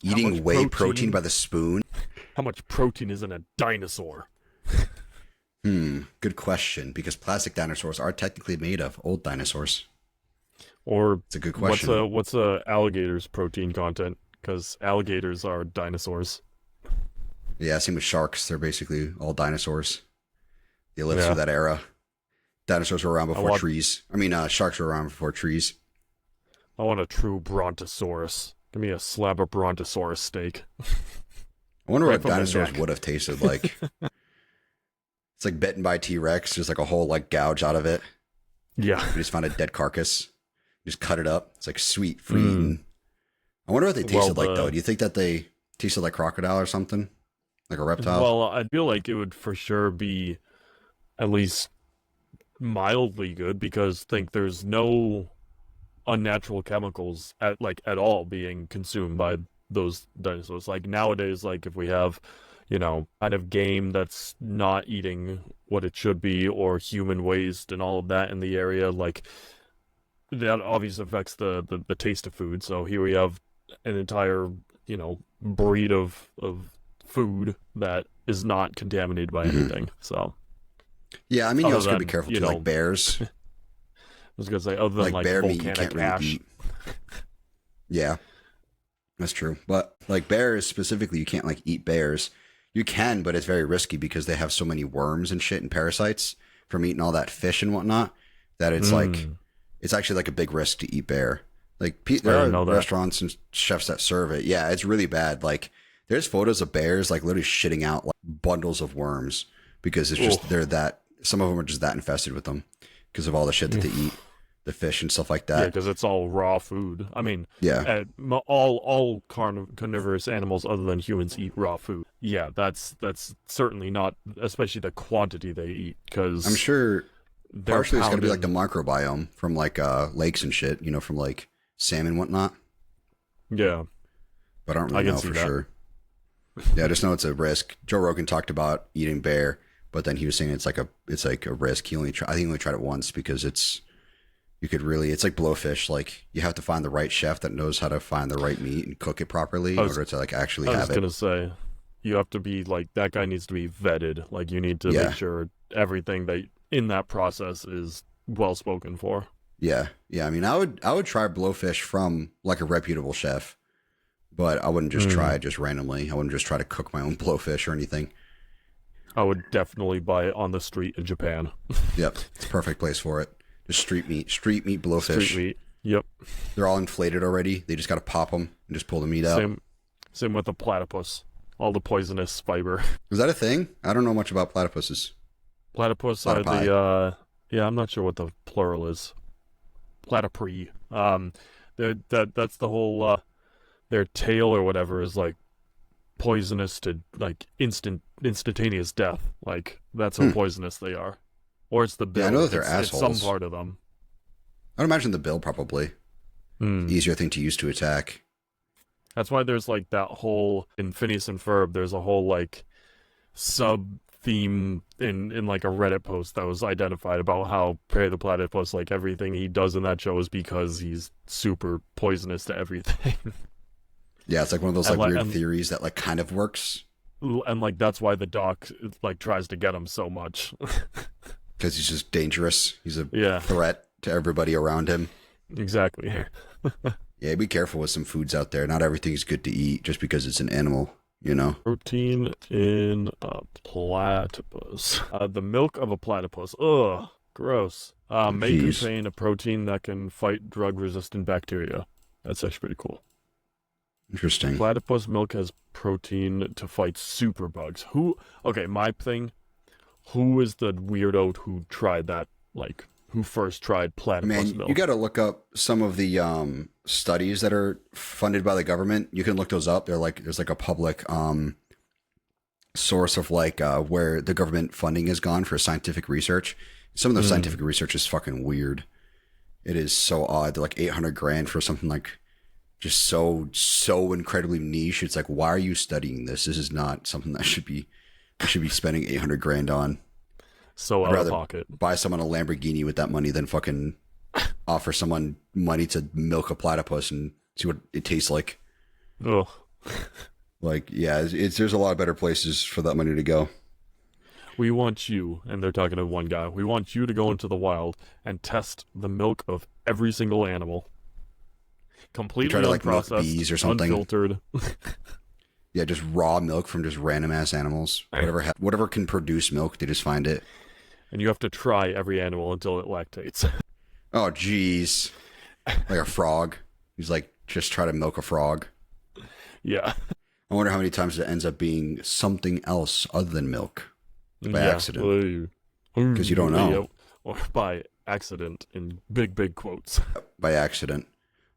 Eating whey protein by the spoon? How much protein is in a dinosaur? Good question, because plastic dinosaurs are technically made of old dinosaurs. Or It's a good question. what's a alligator's protein content? Because alligators are dinosaurs. Yeah, same with sharks. They're basically all dinosaurs. They lived through that era. Dinosaurs were around before trees. Sharks were around before trees. I want a true brontosaurus. Give me a slab of brontosaurus steak. I wonder Right what from the dinosaurs neck. would have tasted like. It's like bitten by a T-Rex, just like a whole like gouge out of it. Yeah. You just found a dead carcass. You just cut it up. It's like sweet, free eating. I wonder what they tasted like though. Do you think that they tasted like crocodile or something? Like a reptile? Well, I feel like it would for sure be at least mildly good because there's no unnatural chemicals at all being consumed by those dinosaurs. Like nowadays, like if we have, kind of game that's not eating what it should be or human waste and all of that in the area, like that obviously affects the taste of food. So here we have an entire, breed of food that is not contaminated by anything. So yeah, you also gotta be careful too, like bears. I was gonna say, other than like bear meat, you volcanic can't really ash. eat. Yeah, that's true. But like bears specifically, you can't like eat bears. You can, but it's very risky because they have so many worms and shit and parasites from eating all that fish and whatnot that it's like it's actually like a big risk to eat bear. Like there are restaurants and chefs that serve it. Yeah, it's really bad. Like there's photos of bears like literally shitting out like bundles of worms because it's just they're that. Some of them are just that infested with them because of all the shit that they eat, the fish and stuff like that. Yeah, because it's all raw food. Yeah, all carnivorous animals other than humans eat raw food. Yeah, that's certainly not, especially the quantity they eat. Because I'm sure partially it's gonna be like pounded. the microbiome from like lakes and shit, from like salmon and whatnot. Yeah, But I don't I really can know see for that. sure. Yeah, I just know it's a risk. Joe Rogan talked about eating bear, but then he was saying it's like a risk. I think he only tried it once because it's like blowfish. Like you have to find the right chef that knows how to find the right meat and cook it properly in order to like actually I was have it. gonna say, you have to be like, that guy needs to be vetted. Like you need to make sure everything that in that process is well spoken for. Yeah. I would try blowfish from like a reputable chef, but I wouldn't just try it just randomly. I wouldn't just try to cook my own blowfish or anything. I would definitely buy it on the street in Japan. Yep, it's a perfect place for it. Just street meat blowfish. Street meat. Yep. They're all inflated already. They just got to pop them and just pull the meat out. Same with the platypus. All the poisonous fiber. Is that a thing? I don't know much about platypuses. Platypus are Platypi. I'm not sure what the plural is. Platypri. That's the whole their tail or whatever is like poisonous to like instantaneous death. Like that's how poisonous they are. Or it's the bill. Yeah, I know that they're It's assholes. some part of them. I would imagine the bill probably. Easier thing to use to attack. That's why there's like that whole in Phineas and Ferb. There's a whole like sub theme in like a Reddit post that was identified about how Perry the Platypus, like everything he does in that show is because he's super poisonous to everything. Yeah, it's like one of those like weird theories that like kind of works. And like that's why the doc like tries to get him so much. Because he's just dangerous. He's a Yeah. threat to everybody around him. Exactly. Yeah, be careful with some foods out there. Not everything's good to eat just because it's an animal, Protein in a platypus. The milk of a platypus. Ugh, gross. May Jeez. contain a protein that can fight drug-resistant bacteria. That's actually pretty cool. Interesting. Platypus milk has protein to fight superbugs. Okay, my thing. Who is the weirdo who tried that? Like, who first tried platypus milk? You got to look up some of the studies that are funded by the government. You can look those up. There's like a public source of like where the government funding has gone for scientific research. Some of the scientific research is fucking weird. It is so odd. They're like $800,000 for something like just so incredibly niche. It's like, why are you studying this? This is not something that should be spending $800,000 on. So I'd out of rather pocket. buy someone a Lamborghini with that money than fucking offer someone money to milk a platypus and see what it tastes like. Ugh. Like, yeah, there's a lot of better places for that money to go. We want you, and they're talking to one guy, we want you to go into the wild and test the milk of every single animal. You Completely try to like milk unprocessed, bees or something. unfiltered. Yeah, just raw milk from just random ass animals. Whatever can produce milk, they just find it. And you have to try every animal until it lactates. Oh, jeez. Like a frog. He's like, just try to milk a frog. Yeah. I wonder how many times it ends up being something else other than milk by accident. Because you don't know. Or by accident in big, big quotes. By accident.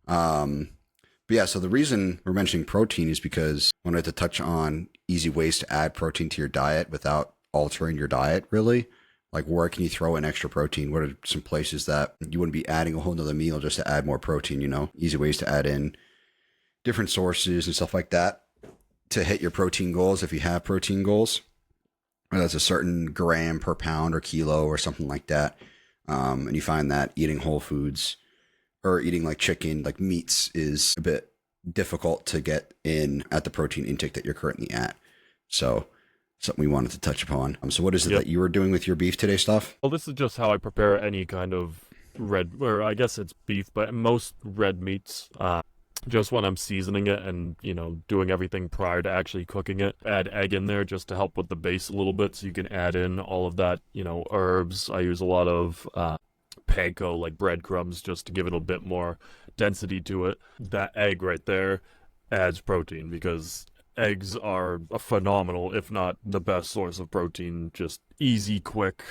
But yeah, so the reason we're mentioning protein is because I wanted to touch on easy ways to add protein to your diet without altering your diet, really. Like, where can you throw in extra protein? What are some places that you wouldn't be adding a whole nother meal just to add more protein, you know? Easy ways to add in different sources and stuff like that to hit your protein goals if you have protein goals. Whether that's a certain gram per pound or kilo or something like that. And you find that eating whole foods or eating like chicken, like meats, is a bit difficult to get in at the protein intake that you're currently at. So something we wanted to touch upon. So what is it that you were doing with your beef today, Stoph? Well, this is just how I prepare any kind of red, or I guess it's beef, but most red meats. Just when I'm seasoning it and, you know, doing everything prior to actually cooking it, add egg in there just to help with the base a little bit so you can add in all of that, you know, herbs. I use a lot of panko, like breadcrumbs, just to give it a bit more density to it. That egg right there adds protein because eggs are a phenomenal, if not the best source of protein. Just easy, quick,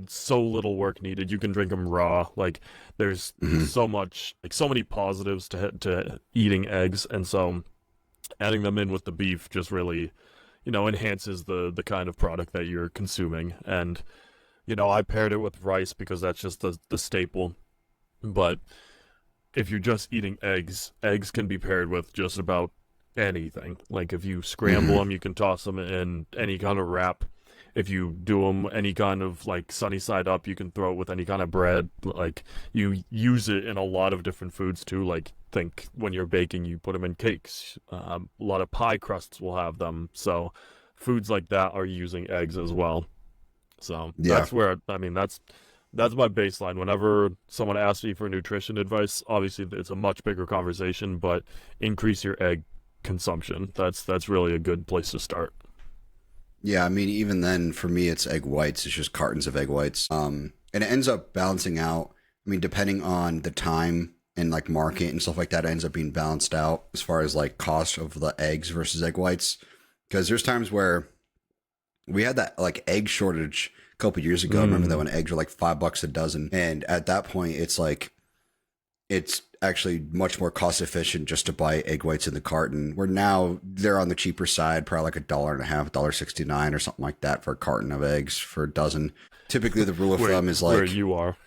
so little work needed. You can drink them raw. Like, there's so much, like, so many positives to eating eggs, and so adding them in with the beef just really, you know, enhances the kind of product that you're consuming. And, you know, I paired it with rice because that's just the staple. But if you're just eating eggs, eggs can be paired with just about anything. Like, if you scramble them, you can toss them in any kind of wrap. If you do them any kind of, like, sunny side up, you can throw it with any kind of bread. Like, you use it in a lot of different foods too. Like, think when you're baking, you put them in cakes. A lot of pie crusts will have them. So foods like that are using eggs as well. So that's where, I mean, that's my baseline. Whenever someone asks me for nutrition advice, obviously it's a much bigger conversation, but increase your egg consumption. That's really a good place to start. Yeah, I mean, even then, for me, it's egg whites. It's just cartons of egg whites. And it ends up balancing out. I mean, depending on the time and, like, market and stuff like that, it ends up being balanced out as far as, like, cost of the eggs versus egg whites. Because there's times where we had that, like, egg shortage a couple years ago. I remember that when eggs were like $5 a dozen. And at that point, it's like, it's actually much more cost efficient just to buy egg whites in the carton, where now they're on the cheaper side, probably like $1.50, $1.69 or something like that for a carton of eggs for a dozen. Typically the rule of thumb is like, where you are.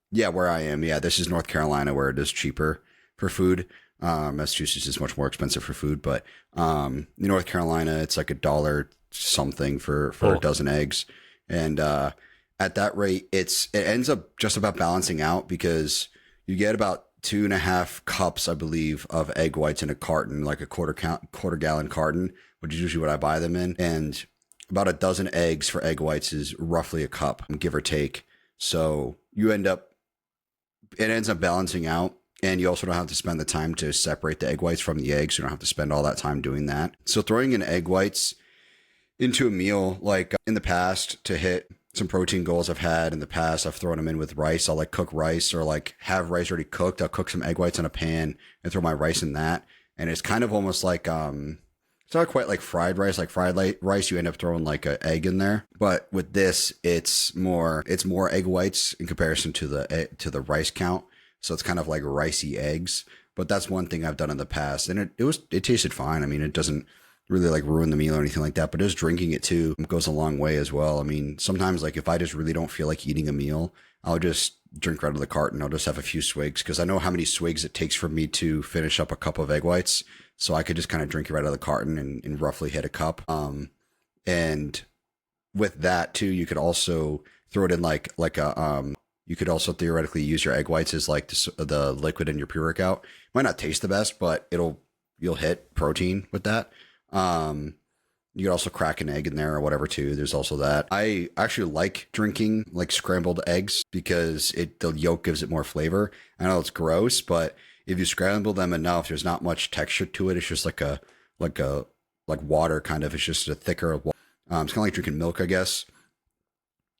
Yeah, where I am. Yeah, this is North Carolina, where it is cheaper for food. Massachusetts is much more expensive for food, but in North Carolina, it's like $1 something for a dozen eggs. And at that rate, it ends up just about balancing out, because you get about 2.5 cups, I believe, of egg whites in a carton, like a quarter gallon carton, which is usually what I buy them in. And about a dozen eggs for egg whites is roughly a cup, give or take. So it ends up balancing out. And you also don't have to spend the time to separate the egg whites from the eggs. You don't have to spend all that time doing that. So throwing in egg whites into a meal, like in the past, to hit some protein goals I've had in the past, I've thrown them in with rice. I'll like cook rice, or like have rice already cooked. I'll cook some egg whites in a pan and throw my rice in that. And it's kind of almost like, it's not quite like fried rice. Like fried rice, you end up throwing like an egg in there. But with this, it's more egg whites in comparison to the rice count. So it's kind of like ricey eggs. But that's one thing I've done in the past, and it tasted fine. I mean, it doesn't really like ruin the meal or anything like that, but just drinking it too goes a long way as well. I mean, sometimes, like, if I just really don't feel like eating a meal, I'll just drink right out of the carton. I'll just have a few swigs, because I know how many swigs it takes for me to finish up a cup of egg whites. So I could just kind of drink it right out of the carton and roughly hit a cup. And with that too, you could also throw it in you could also theoretically use your egg whites as like the liquid in your pre-workout. Might not taste the best, but it'll you'll hit protein with that. You could also crack an egg in there or whatever too. There's also that. I actually like drinking like scrambled eggs because the yolk gives it more flavor. I know it's gross, but if you scramble them enough, there's not much texture to it. It's just like water kind of. It's just a thicker. It's kind of like drinking milk, I guess.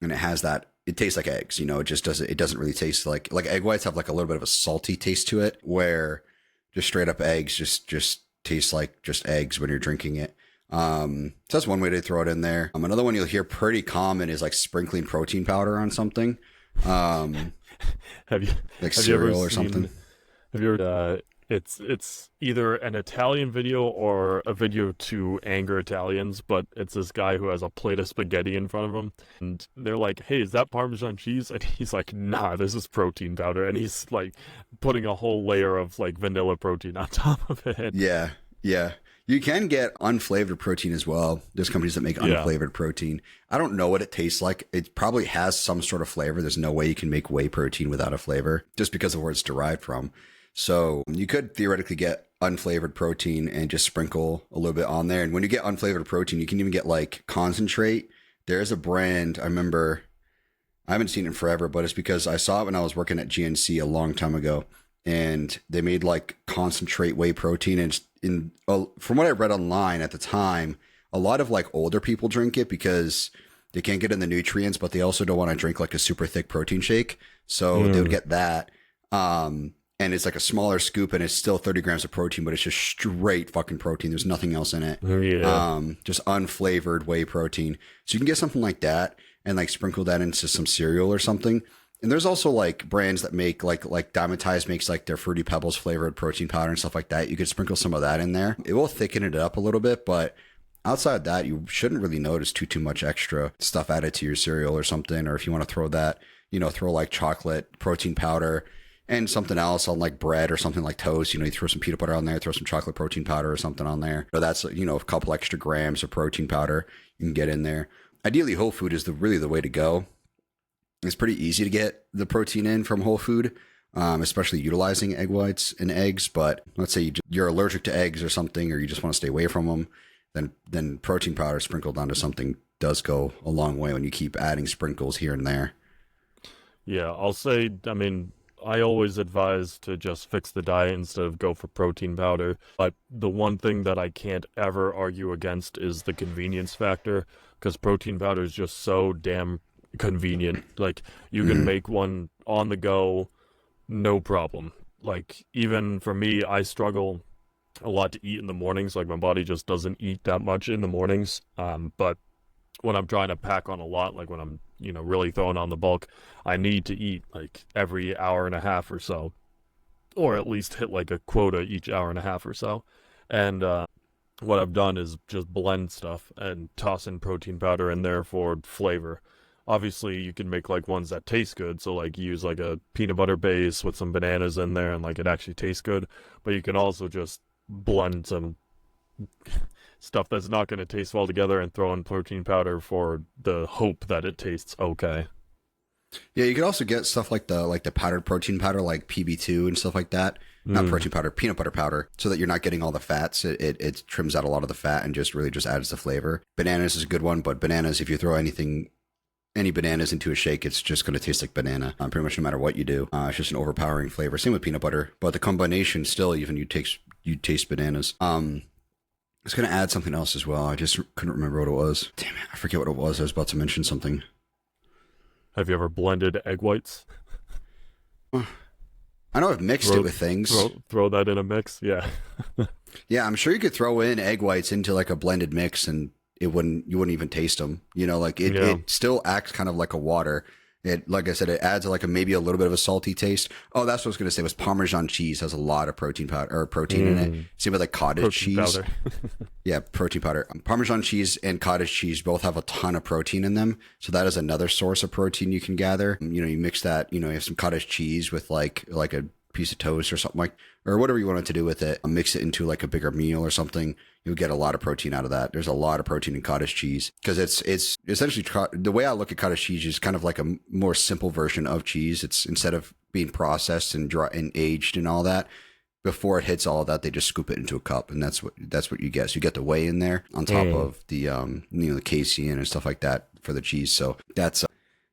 And it has that. It tastes like eggs. It just doesn't. It doesn't really taste like egg whites have like a little bit of a salty taste to it, where just straight up eggs just taste like just eggs when you're drinking it. So that's one way to throw it in there. Another one you'll hear pretty common is like sprinkling protein powder on something. Have you like cereal or something? Have you ever? It's either an Italian video or a video to anger Italians, but it's this guy who has a plate of spaghetti in front of him, and they're like, "Hey, is that Parmesan cheese?" And he's like, "Nah, this is protein powder," and he's like putting a whole layer of like vanilla protein on top of it. Yeah. You can get unflavored protein as well. There's companies that make unflavored protein. I don't know what it tastes like. It probably has some sort of flavor. There's no way you can make whey protein without a flavor just because of where it's derived from. So you could theoretically get unflavored protein and just sprinkle a little bit on there. And when you get unflavored protein, you can even get like concentrate. There's a brand, I remember, I haven't seen it in forever, but it's because I saw it when I was working at GNC a long time ago. And they made like concentrate whey protein. And from what I read online at the time, a lot of like older people drink it because they can't get in the nutrients, but they also don't want to drink like a super thick protein shake. So they would get that. And it's like a smaller scoop and it's still 30 grams of protein, but it's just straight fucking protein. There's nothing else in it. Just unflavored whey protein. So you can get something like that and like sprinkle that into some cereal or something. And there's also like brands that make like Dymatize makes like their Fruity Pebbles flavored protein powder and stuff like that. You could sprinkle some of that in there. It will thicken it up a little bit, but outside that, you shouldn't really notice too much extra stuff added to your cereal or something. Or if you want to throw that, throw like chocolate, protein powder, and something else on like bread or something like toast. You throw some peanut butter on there, throw some chocolate protein powder or something on there. Or that's, a couple extra grams of protein powder you can get in there. Ideally, whole food is really the way to go. It's pretty easy to get the protein in from whole food, especially utilizing egg whites and eggs. But let's say you're allergic to eggs or something, or you just want to stay away from them, then protein powder sprinkled onto something does go a long way when you keep adding sprinkles here and there. Yeah, I'll say, I always advise to just fix the diet instead of go for protein powder. But the one thing that I can't ever argue against is the convenience factor, because protein powder is just so damn convenient. Like, you can make one on the go, no problem. Like, even for me, I struggle a lot to eat in the mornings. Like, my body just doesn't eat that much in the mornings. But when I'm trying to pack on a lot, like when I'm, really throwing on the bulk, I need to eat like every hour and a half or so, or at least hit like a quota each hour and a half or so. And what I've done is just blend stuff and toss in protein powder in there for flavor. Obviously, you can make like ones that taste good. So like use like a peanut butter base with some bananas in there and like it actually tastes good. But you can also just blend some stuff that's not going to taste well together and throw in protein powder for the hope that it tastes okay. Yeah, you could also get stuff like the powdered protein powder, like PB2 and stuff like that. Not protein powder, peanut butter powder, so that you're not getting all the fats. It trims out a lot of the fat and just really just adds the flavor. Bananas is a good one, but bananas, if you throw any bananas into a shake, it's just going to taste like banana, pretty much no matter what you do. It's just an overpowering flavor. Same with peanut butter, but the combination still, even you taste bananas. I was going to add something else as well. I just couldn't remember what it was. Damn it, I forget what it was. I was about to mention something. Have you ever blended egg whites? I know I've mixed it with things. Throw that in a mix, yeah. Yeah, I'm sure you could throw in egg whites into like a blended mix and you wouldn't even taste them. It still acts kind of like a water. It, like I said, it adds like maybe a little bit of a salty taste. Oh, that's what I was going to say was Parmesan cheese has a lot of protein powder or protein in it. Same with like cottage protein cheese. Powder. Yeah, protein powder. Parmesan cheese and cottage cheese both have a ton of protein in them. So that is another source of protein you can gather. You mix that, you have some cottage cheese with like a piece of toast or something or whatever you wanted to do with it. Mix it into like a bigger meal or something. You'll get a lot of protein out of that. There's a lot of protein in cottage cheese because it's essentially, the way I look at cottage cheese is kind of like a more simple version of cheese. It's instead of being processed and dry and aged and all that, before it hits all of that, they just scoop it into a cup, and that's what you get. So you get the whey in there on top of the the casein and stuff like that for the cheese. So that's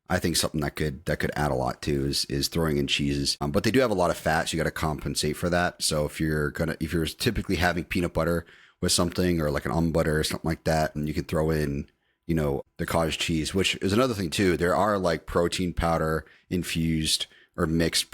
I think something that could add a lot too is throwing in cheeses. But they do have a lot of fat, so you got to compensate for that. So if you're typically having peanut butter with something, or like an almond butter or something like that, and you can throw in the cottage cheese, which is another thing too. There are like protein powder infused or mixed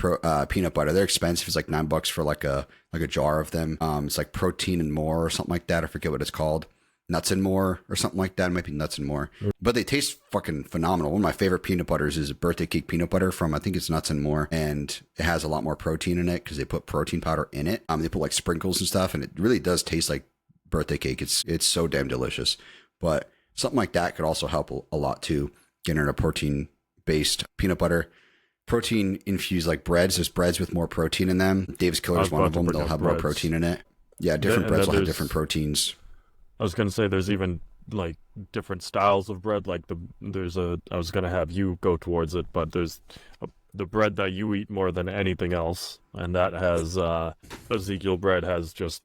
peanut butter. They're expensive. It's like $9 for like a jar of them. It's like Protein and More or something like that. I forget what it's called. Nuts and More or something like that. It might be Nuts and More. But they taste fucking phenomenal. One of my favorite peanut butters is a birthday cake peanut butter from, I think it's Nuts and More. And it has a lot more protein in it because they put protein powder in it. They put like sprinkles and stuff, and it really does taste like birthday cake. It's so damn delicious. But something like that could also help a lot too. Getting a protein-based peanut butter. Protein infused like breads. There's breads with more protein in them. Dave's Killer is one of them. They'll have more protein in it. Yeah, different breads will have different proteins. I was gonna say there's even like different styles of bread. Like I was gonna have you go towards it, but there's the bread that you eat more than anything else, and that has Ezekiel bread has just.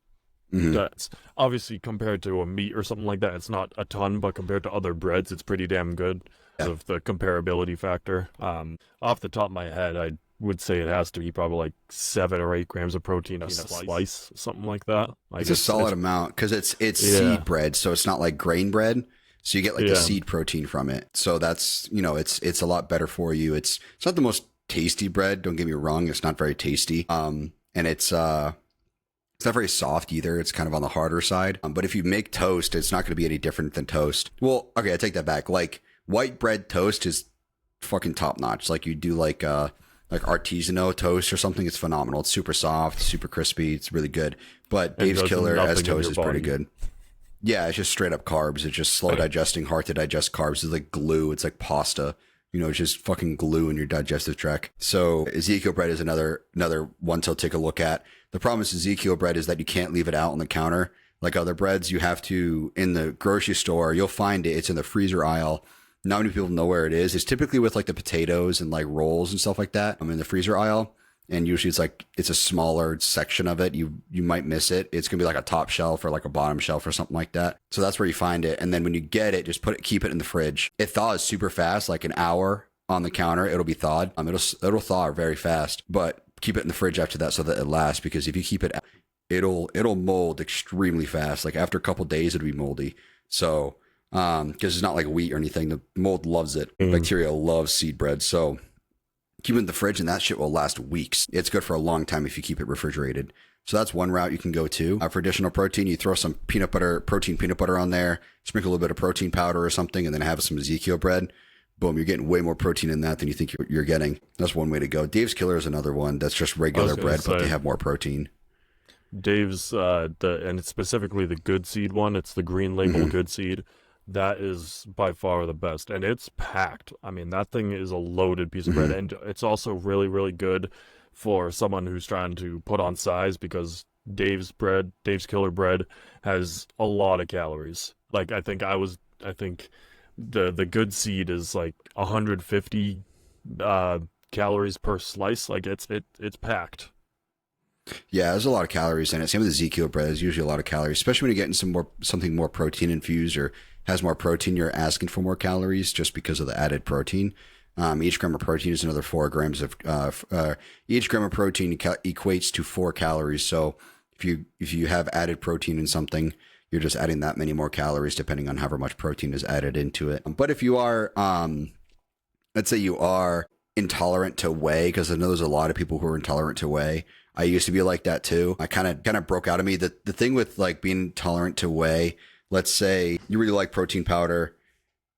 That's obviously compared to a meat or something like that, it's not a ton, but compared to other breads, it's pretty damn good because of the comparability factor. Off the top of my head, I would say it has to be probably like 7 or 8 grams of protein a slice, something like that. It's a solid amount because it's seed bread, so it's not like grain bread. So you get like the seed protein from it. So that's it's a lot better for you. It's not the most tasty bread. Don't get me wrong. It's not very tasty. And it's not very soft either. It's kind of on the harder side. But if you make toast, it's not going to be any different than toast. Well, okay, I take that back. Like white bread toast is fucking top notch. Like you do like artisanal toast or something. It's phenomenal. It's super soft, super crispy. It's really good. But Dave's Killer as toast is pretty good. Yeah, it's just straight up carbs. It's just slow digesting, hard to digest carbs. It's like glue. It's like pasta. It's just fucking glue in your digestive tract. So Ezekiel bread is another one to take a look at. The problem with Ezekiel bread is that you can't leave it out on the counter like other breads. You have to, in the grocery store, you'll find it. It's in the freezer aisle. Not many people know where it is. It's typically with like the potatoes and like rolls and stuff like that. I'm in the freezer aisle, and usually it's a smaller section of it. You might miss it. It's gonna be like a top shelf or like a bottom shelf or something like that. So that's where you find it. And then when you get it, just keep it in the fridge. It thaws super fast, like an hour on the counter. It'll be thawed. It'll thaw very fast, but keep it in the fridge after that so that it lasts. Because if you keep it, it'll mold extremely fast. Like after a couple days, it'll be moldy. So because it's not like wheat or anything, the mold loves it. Bacteria loves seed bread. So keep it in the fridge, and that shit will last weeks. It's good for a long time if you keep it refrigerated. So that's one route you can go to. For additional protein, you throw some peanut butter on there, sprinkle a little bit of protein powder or something, and then have some Ezekiel bread. Boom, you're getting way more protein in that than you think you're getting. That's one way to go. Dave's Killer is another one that's just regular bread, but they have more protein. Dave's, and it's specifically the good seed one. It's the green label good seed. That is by far the best, and it's packed. I mean, that thing is a loaded piece of bread, and it's also really, really good for someone who's trying to put on size, because Dave's Killer bread has a lot of calories. Like I think the good seed is like 150 calories per slice. Like it's packed. Yeah, there's a lot of calories in it. Same with Ezekiel bread. There's usually a lot of calories, especially when you're getting something more protein infused or has more protein. You're asking for more calories just because of the added protein. Each gram of protein is another 4 grams of. Each gram of protein equates to 4 calories. So if you have added protein in something, you're just adding that many more calories depending on however much protein is added into it. But if you are, let's say you are intolerant to whey, because I know there's a lot of people who are intolerant to whey. I used to be like that too. I kind of broke out of me. The thing with like being intolerant to whey, let's say you really like protein powder,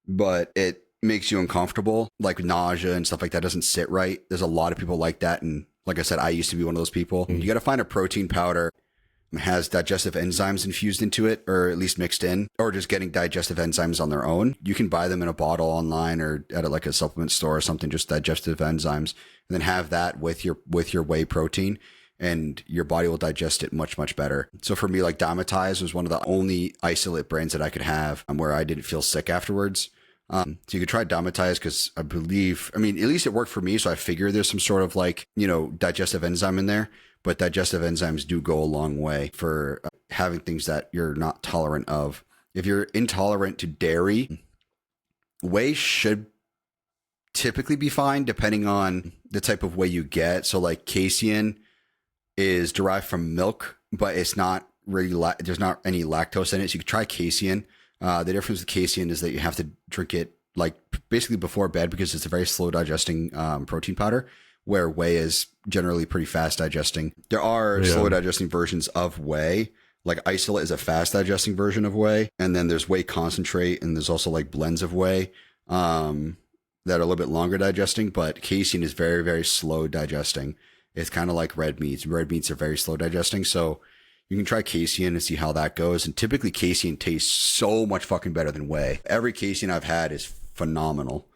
but it makes you uncomfortable, like nausea and stuff like that doesn't sit right. There's a lot of people like that. And like I said, I used to be one of those people. You got to find a protein powder that has digestive enzymes infused into it, or at least mixed in, or just getting digestive enzymes on their own. You can buy them in a bottle online or at like a supplement store or something, just digestive enzymes, and then have that with your whey protein, and your body will digest it much, much better. So for me, like Dymatize was one of the only isolate brands that I could have where I didn't feel sick afterwards. So you could try Dymatize, because at least it worked for me. So I figure there's some sort of like, digestive enzyme in there. but digestive enzymes do go a long way for having things that you're not tolerant of. If you're intolerant to dairy, whey should typically be fine depending on the type of whey you get. So like casein is derived from milk, but it's not really, there's not any lactose in it. So you could try casein. The difference with casein is that you have to drink it like basically before bed because it's a very slow digesting protein powder, where whey is generally pretty fast digesting. There are slow digesting versions of whey. Like isolate is a fast digesting version of whey. And then there's whey concentrate, and there's also like blends of whey that are a little bit longer digesting, but casein is very, very slow digesting. It's kind of like red meats. Red meats are very slow digesting. So you can try casein and see how that goes. And typically casein tastes so much fucking better than whey. Every casein I've had is phenomenal.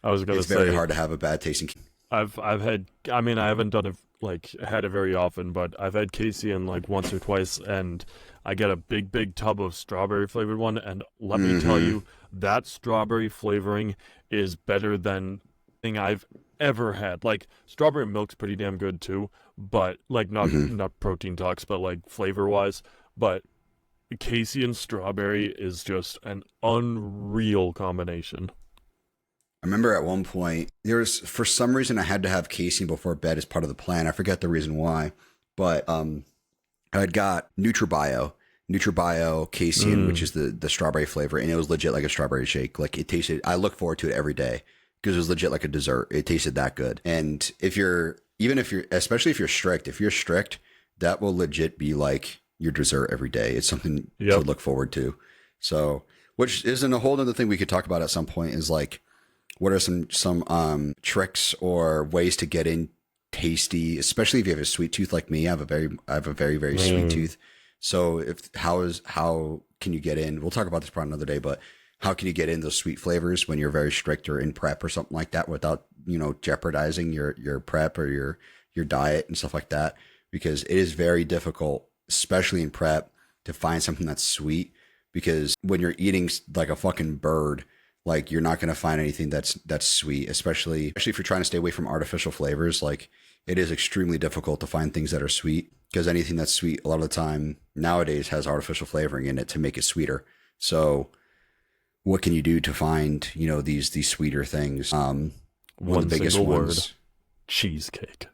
I was going to say, it's very hard to have a bad tasting. I've had, I mean, I haven't done it like had it very often, but I've had casein like once or twice, and I get a big tub of strawberry flavored one, and let me tell you, that strawberry flavoring is better than thing I've ever had. Like strawberry milk's pretty damn good too, but like not protein talks, but like flavor wise. But casein strawberry is just an unreal combination. I remember at one point, for some reason I had to have casein before bed as part of the plan. I forget the reason why, but I had got NutraBio casein, which is the strawberry flavor, and it was legit like a strawberry shake. Like it tasted, I look forward to it every day because it was legit like a dessert. It tasted that good. And especially if you're strict, that will legit be like your dessert every day. It's something to look forward to. So, which isn't a whole other thing we could talk about at some point, is like, what are some tricks or ways to get in tasty, especially if you have a sweet tooth like me. I have a very sweet tooth. So how can you get in? We'll talk about this probably another day, but how can you get in those sweet flavors when you're very strict or in prep or something like that without, jeopardizing your prep or your diet and stuff like that? Because it is very difficult, especially in prep, to find something that's sweet, because when you're eating like a fucking bird, like you're not going to find anything that's sweet, especially if you're trying to stay away from artificial flavors. Like it is extremely difficult to find things that are sweet, because anything that's sweet a lot of the time nowadays has artificial flavoring in it to make it sweeter. So what can you do to find, these sweeter things? One of the biggest ones, cheesecake.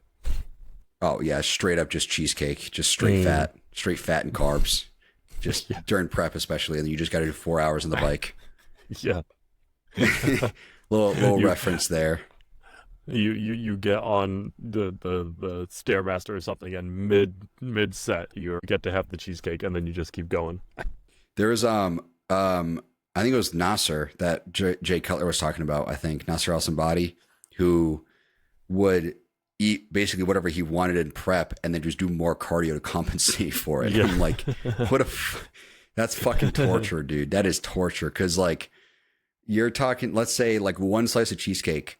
Oh yeah. Straight up just cheesecake, just straight fat and carbs, just during prep, especially. And you just got to do 4 hours on the bike. Yeah. little reference there. You get on the Stairmaster or something, and mid set you get to have the cheesecake, and then you just keep going. There's I think it was Nasser that Jay Cutler was talking about. I think Nasser Al-Sambadi, who would eat basically whatever he wanted in prep and then just do more cardio to compensate for it. Yeah. I'm like, that's fucking torture, dude. That is torture. Because like, you're talking, let's say like one slice of cheesecake,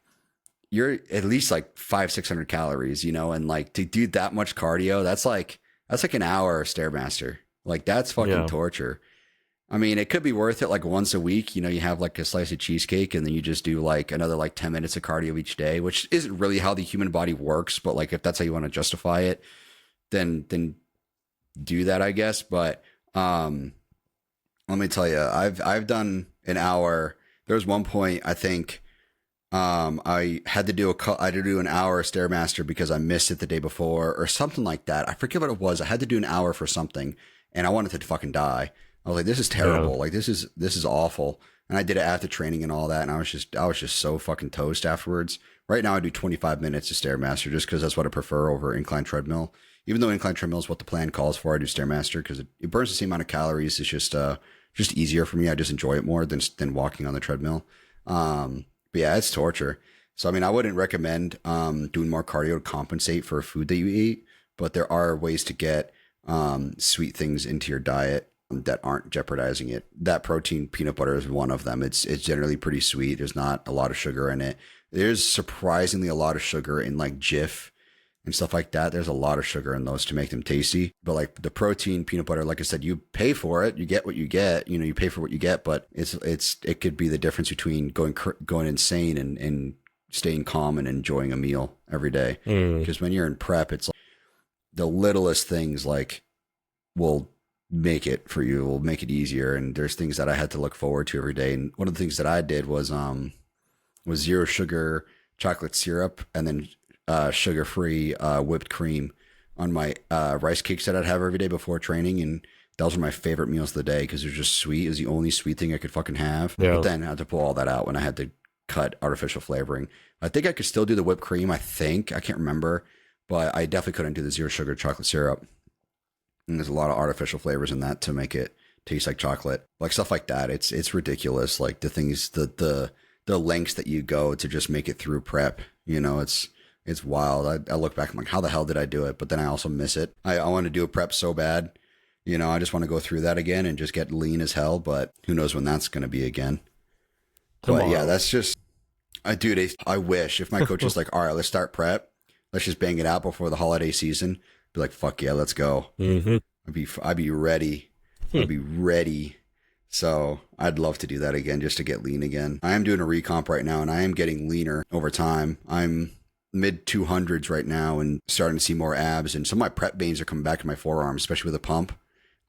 you're at least like 500-600 calories, and like to do that much cardio, that's like an hour of Stairmaster. Like that's fucking torture. I mean, it could be worth it like once a week, you have like a slice of cheesecake and then you just do like another like 10 minutes of cardio each day, which isn't really how the human body works. But like, if that's how you want to justify it, then do that, I guess. But let me tell you, I've done an hour. There was one point, I think, I had to do an hour of Stairmaster because I missed it the day before or something like that. I forget what it was. I had to do an hour for something and I wanted to fucking die. I was like, this is terrible. Yeah. Like this is awful. And I did it after training and all that. And I was just so fucking toast afterwards. Right now I do 25 minutes of Stairmaster just because that's what I prefer over incline treadmill. Even though incline treadmill is what the plan calls for, I do Stairmaster because it burns the same amount of calories. It's just easier for me. I just enjoy it more than walking on the treadmill. But yeah, it's torture. So, I mean, I wouldn't recommend doing more cardio to compensate for food that you eat, but there are ways to get sweet things into your diet that aren't jeopardizing it. That protein peanut butter is one of them. It's generally pretty sweet. There's not a lot of sugar in it. There's surprisingly a lot of sugar in like Jif and stuff like that. There's a lot of sugar in those to make them tasty. But like the protein peanut butter, like I said, you pay for it. You get what you get. You pay for what you get. But it could be the difference between going insane and staying calm and enjoying a meal every day. Because when you're in prep, it's like the littlest things like will make it for you, will make it easier. And there's things that I had to look forward to every day. And one of the things that I did was zero sugar chocolate syrup and then sugar free whipped cream on my rice cakes that I'd have every day before training. And those were my favorite meals of the day because it was just sweet. It was the only sweet thing I could fucking have. Yeah. But then I had to pull all that out when I had to cut artificial flavoring. I think I could still do the whipped cream. I can't remember, but I definitely couldn't do the zero sugar chocolate syrup. And there's a lot of artificial flavors in that to make it taste like chocolate, like stuff like that. It's ridiculous. Like the things, the lengths that you go to just make it through prep, it's wild. I look back, I'm like, how the hell did I do it? But then I also miss it. I want to do a prep so bad. I just want to go through that again and just get lean as hell, but who knows when that's going to be again. But yeah, that's just, I wish if my coach was like, all right, let's start prep. Let's just bang it out before the holiday season. Be like, fuck yeah, let's go. Mm-hmm. I'd be ready. I'd be ready. So I'd love to do that again, just to get lean again. I am doing a recomp right now and I am getting leaner over time. I'm mid 200s right now and starting to see more abs, and some of my prep veins are coming back in my forearms, especially with a pump. I'm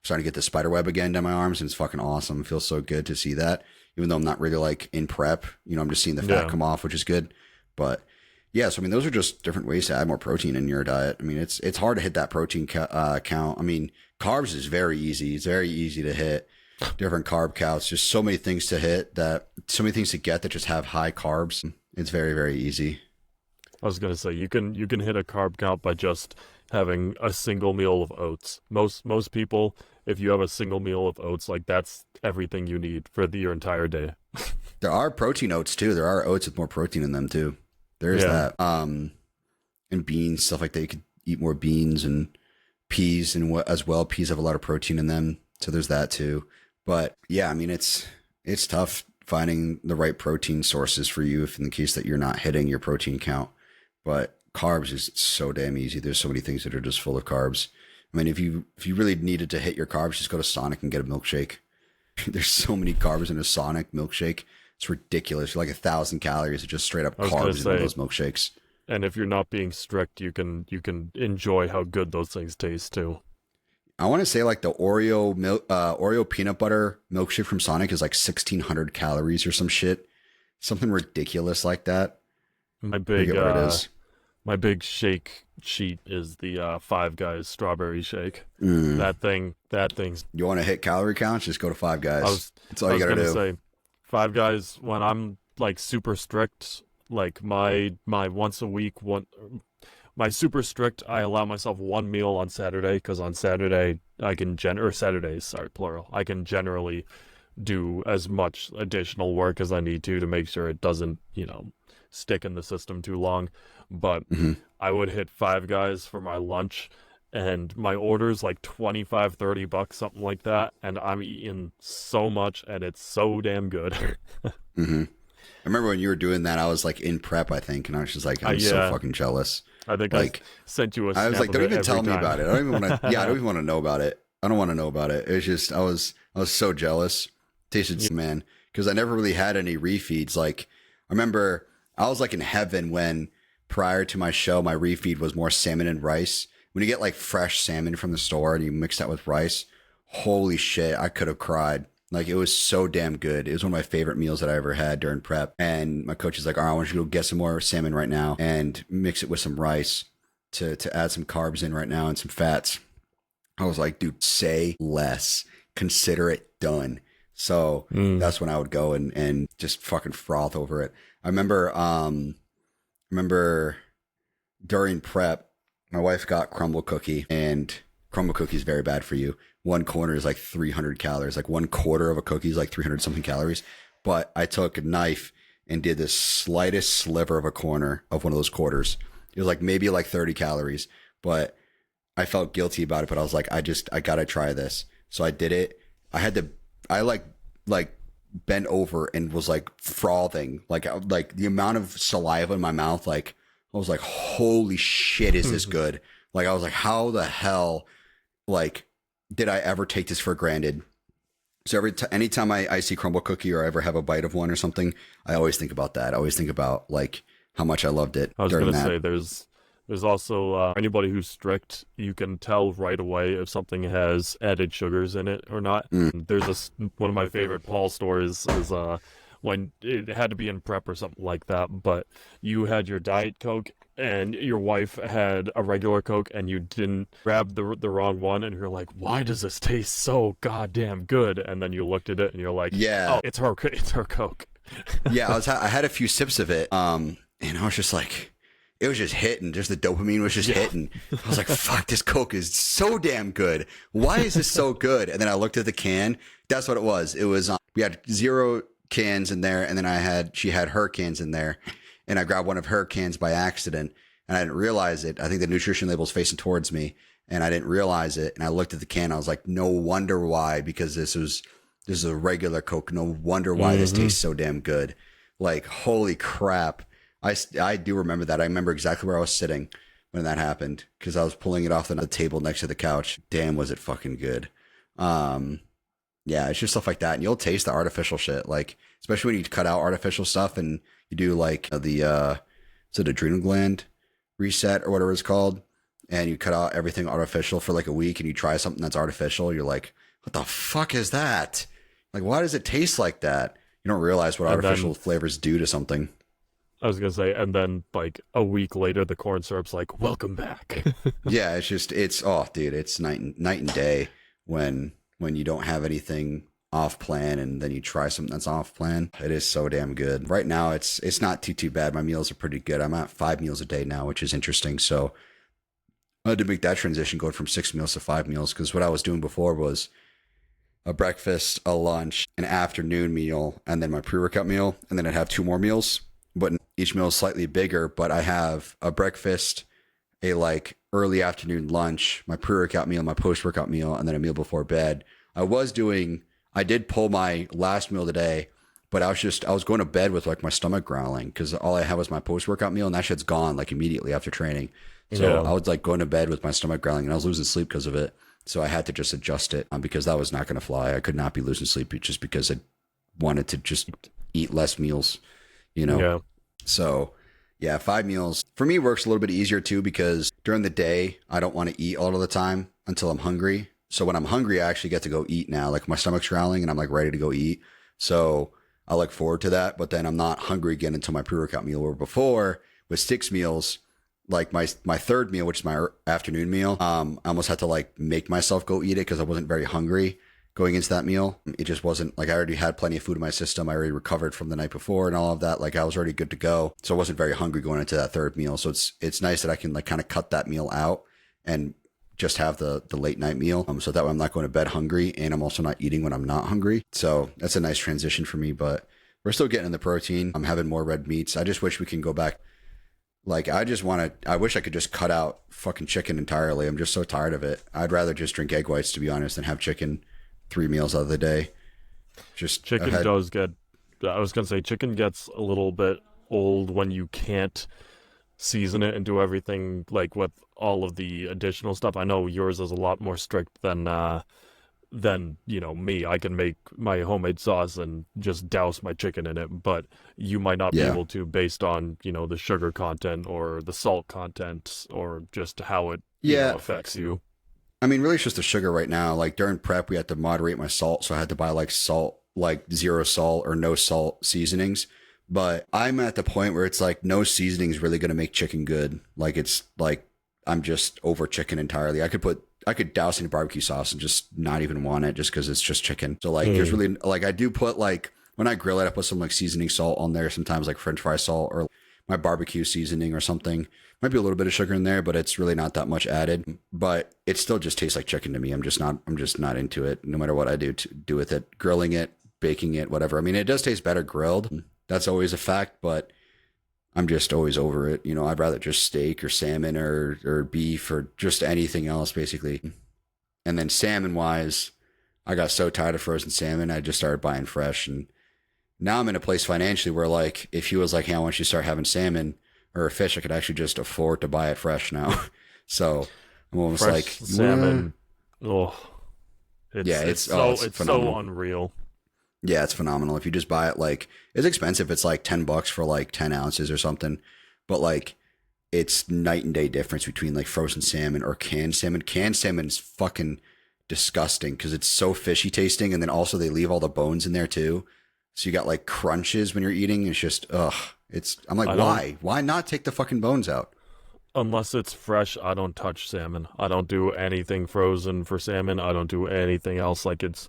starting to get the spider web again down my arms, and it's fucking awesome. It feels so good to see that, even though I'm not really like in prep, I'm just seeing the fat come off, which is good. But yeah, so I mean, those are just different ways to add more protein in your diet. I mean, it's hard to hit that protein count. I mean, carbs is very easy. It's very easy to hit different carb counts. Just so many things to hit, so many things to get that just have high carbs. It's very, very easy. I was gonna say you can hit a carb count by just having a single meal of oats. Most people, if you have a single meal of oats, like that's everything you need for your entire day. There are protein oats too. There are oats with more protein in them too. There's that. And beans, stuff like that. You could eat more beans and peas as well. Peas have a lot of protein in them, so there's that too. But yeah, I mean, it's tough finding the right protein sources for you if in the case that you're not hitting your protein count. But carbs is so damn easy. There's so many things that are just full of carbs. I mean, if you really needed to hit your carbs, just go to Sonic and get a milkshake. There's so many carbs in a Sonic milkshake. It's ridiculous. You're like 1,000 calories of just straight up carbs in those milkshakes. And if you're not being strict, you can enjoy how good those things taste too. I want to say like the Oreo peanut butter milkshake from Sonic is like 1,600 calories or some shit. Something ridiculous like that. My big shake sheet is the Five Guys strawberry shake. That thing's. You want to hit calorie counts? Just go to Five Guys. That's all you gotta do. Say, Five Guys, when I'm like super strict, like my once a week my super strict, I allow myself one meal on Saturday because on Saturday I can Saturdays, sorry, plural. I can generally do as much additional work as I need to make sure it doesn't, stick in the system too long. But I would hit Five Guys for my lunch, and my order's like $25-$30, something like that, and I'm eating so much and it's so damn good. I remember when you were doing that, I was like in prep, I think, and I was just like, I'm so fucking jealous. I think I sent you a snap. I was like, don't even tell me about it. I don't even want to. Yeah, I don't even want to know about it. I don't want to know about it. It's just I was so jealous. Tasted man, because I never really had any refeeds. Like I remember I was like in heaven when prior to my show, my refeed was more salmon and rice. When you get like fresh salmon from the store and you mix that with rice, holy shit, I could have cried. Like it was so damn good. It was one of my favorite meals that I ever had during prep. And my coach is like, all right, I want you to go get some more salmon right now and mix it with some rice to add some carbs in right now and some fats. I was like, dude, say less. Consider it done. So that's when I would go and just fucking froth over it. I remember during prep, my wife got Crumble cookie, and Crumble cookie is very bad for you. One corner is like 300 calories. Like one quarter of a cookie is like 300 something calories. But I took a knife and did the slightest sliver of a corner of one of those quarters. It was like maybe like 30 calories, but I felt guilty about it. But I was like, I gotta try this. So I did it. I like bent over and was like frothing, like the amount of saliva in my mouth. Like I was like, holy shit, is this good? Like I was like, how the hell, like, did I ever take this for granted? So anytime I see Crumble cookie or I ever have a bite of one or something, I always think about that. I always think about like how much I loved it. I was going to say There's also anybody who's strict, you can tell right away if something has added sugars in it or not. There's one of my favorite Paul stories is when it had to be in prep or something like that, but you had your Diet Coke and your wife had a regular Coke and you didn't grab the wrong one, and you're like, why does this taste so goddamn good? And then you looked at it and you're like, Yeah. oh, it's her Coke. Yeah, I had a few sips of it, and I was just like, it was just hitting. Just the dopamine was just hitting. I was like, fuck, this Coke is so damn good. Why is this so good? And then I looked at the can. That's what it was. It was, we had 0 cans in there, and then she had her cans in there, and I grabbed one of her cans by accident, and I didn't realize it. I think the nutrition label's facing towards me, and I didn't realize it. And I looked at the can. I was like, no wonder why, because this is a regular Coke. No wonder why this tastes so damn good. Like, holy crap. I do remember that. I remember exactly where I was sitting when that happened, because I was pulling it off the table next to the couch. Damn, was it fucking good. Yeah, it's just stuff like that. And you'll taste the artificial shit, like, especially when you cut out artificial stuff and you do like the adrenal gland reset or whatever it's called, and you cut out everything artificial for like a week and you try something that's artificial. You're like, what the fuck is that? Like, why does it taste like that? You don't realize what artificial flavors do to something. I was going to say, and then like a week later, the corn syrup's like, welcome back. Yeah, oh, dude, it's night and day when you don't have anything off plan and then you try something that's off plan. It is so damn good. Right now, it's not too bad. My meals are pretty good. I'm at 5 meals a day now, which is interesting. So I had to make that transition, going from 6 meals to 5 meals, because what I was doing before was a breakfast, a lunch, an afternoon meal, and then my pre-workout meal, and then I'd have 2 more meals. But each meal is slightly bigger, but I have a breakfast, a like early afternoon lunch, my pre-workout meal, my post-workout meal, and then a meal before bed. I did pull my last meal today, but I was going to bed with like my stomach growling, because all I had was my post-workout meal, and that shit's gone like immediately after training. So I was like going to bed with my stomach growling, and I was losing sleep because of it. So I had to just adjust it, because that was not going to fly. I could not be losing sleep just because I wanted to just eat less meals, you know? Yeah. So yeah, 5 meals for me works a little bit easier too, because during the day, I don't want to eat all of the time until I'm hungry. So when I'm hungry, I actually get to go eat now. Like, my stomach's growling and I'm like ready to go eat. So I look forward to that, but then I'm not hungry again until my pre-workout meal. Where before, with 6 meals, like my third meal, which is my afternoon meal, I almost had to like make myself go eat it, because I wasn't very hungry going into that meal. It just wasn't like, I already had plenty of food in my system. I already recovered from the night before and all of that. Like, I was already good to go. So I wasn't very hungry going into that third meal. So it's nice that I can like kind of cut that meal out and just have the late night meal. So that way I'm not going to bed hungry, and I'm also not eating when I'm not hungry. So that's a nice transition for me, but we're still getting the protein. I'm having more red meats. I just wish we can go back. Like, I wish I could just cut out fucking chicken entirely. I'm just so tired of it. I'd rather just drink egg whites, to be honest, than have chicken 3 meals out of the day. Just chicken does get, I was going to say, chicken gets a little bit old when you can't season it and do everything like with all of the additional stuff. I know yours is a lot more strict than me. I can make my homemade sauce and just douse my chicken in it, but you might not be able to, based on the sugar content or the salt content or just how it affects you. I mean, really, it's just the sugar right now. Like, during prep, we had to moderate my salt, so I had to buy like salt, like 0 salt or no salt seasonings. But I'm at the point where it's like, no seasoning is really going to make chicken good. Like, it's like, I'm just over chicken entirely. I could douse in barbecue sauce and just not even want it, just because it's just chicken. So like, there's really, like, I do put, like, when I grill it, I put some like seasoning salt on there, sometimes like French fry salt or my barbecue seasoning or something. Might be a little bit of sugar in there, but it's really not that much added. But it still just tastes like chicken to me. I'm just not into it, no matter what I do with it. Grilling it, baking it, whatever. I mean, it does taste better grilled. That's always a fact, but I'm just always over it. I'd rather just steak or salmon or beef or just anything else, basically. And then salmon wise, I got so tired of frozen salmon, I just started buying fresh. And now I'm in a place financially where, like, if he was like, hey, I want you to start having salmon or fish, I could actually just afford to buy it fresh now. So I'm almost fresh like, salmon. Oh, it's so unreal. Yeah, it's phenomenal. If you just buy it, like, it's expensive. It's like $10 for like 10 ounces or something. But like, it's night and day difference between like frozen salmon or canned salmon. Canned salmon is fucking disgusting because it's so fishy tasting, and then also they leave all the bones in there too. So you got like crunches when you're eating. It's just I'm like, why not take the fucking bones out? Unless it's fresh, I don't touch salmon. I don't do anything frozen for salmon. I don't do anything else. Like if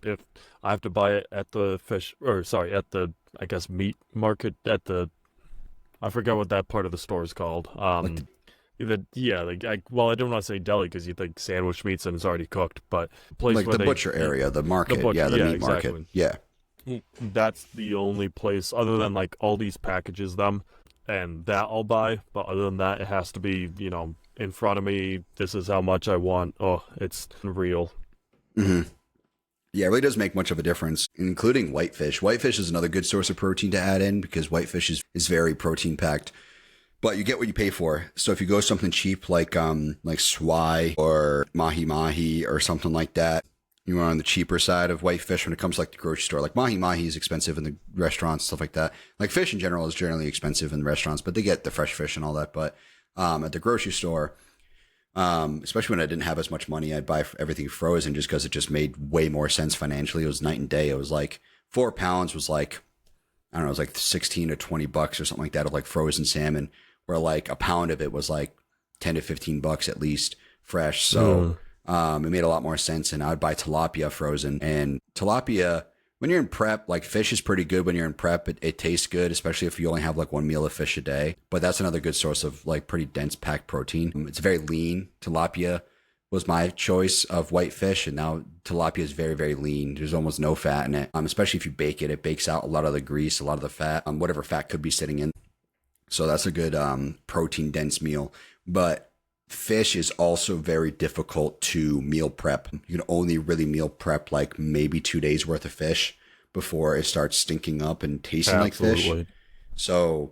I have to buy it at the at the, I guess, meat market at the, I forget what that part of the store is called. I don't want to say deli because you think sandwich meats and it's already cooked, but place like where the butcher area, the market, the meat market, yeah. That's the only place other than like Aldi's packages them. And that I'll buy, but other than that, it has to be, in front of me. This is how much I want. Oh, it's real. Mm-hmm. Yeah, it really does make much of a difference, including whitefish. Whitefish is another good source of protein to add in because whitefish is very protein packed. But you get what you pay for. So if you go something cheap like swai or mahi or something like that, you are on the cheaper side of whitefish when it comes to like the grocery store. Like mahi is expensive in the restaurants, stuff like that. Like fish in general is generally expensive in restaurants, but they get the fresh fish and all that. But at the grocery store, especially when I didn't have as much money, I'd buy everything frozen just because it just made way more sense financially. It was night and day. It was like 4 pounds was like, I don't know, it was like 16 to 20 bucks or something like that of like frozen salmon, where like a pound of it was like 10 to 15 bucks at least fresh. So it made a lot more sense, and I would buy tilapia frozen. And tilapia, when you're in prep, like fish is pretty good when you're in prep. It tastes good, especially if you only have like one meal of fish a day. But that's another good source of like pretty dense packed protein. It's very lean. Tilapia was my choice of whitefish, and now tilapia is very, very lean. There's almost no fat in it, especially if you bake it. It bakes out a lot of the grease, a lot of the fat, whatever fat could be sitting in. So that's a good protein dense meal. But fish is also very difficult to meal prep. You can only really meal prep like maybe 2 days worth of fish before it starts stinking up and tasting like fish. So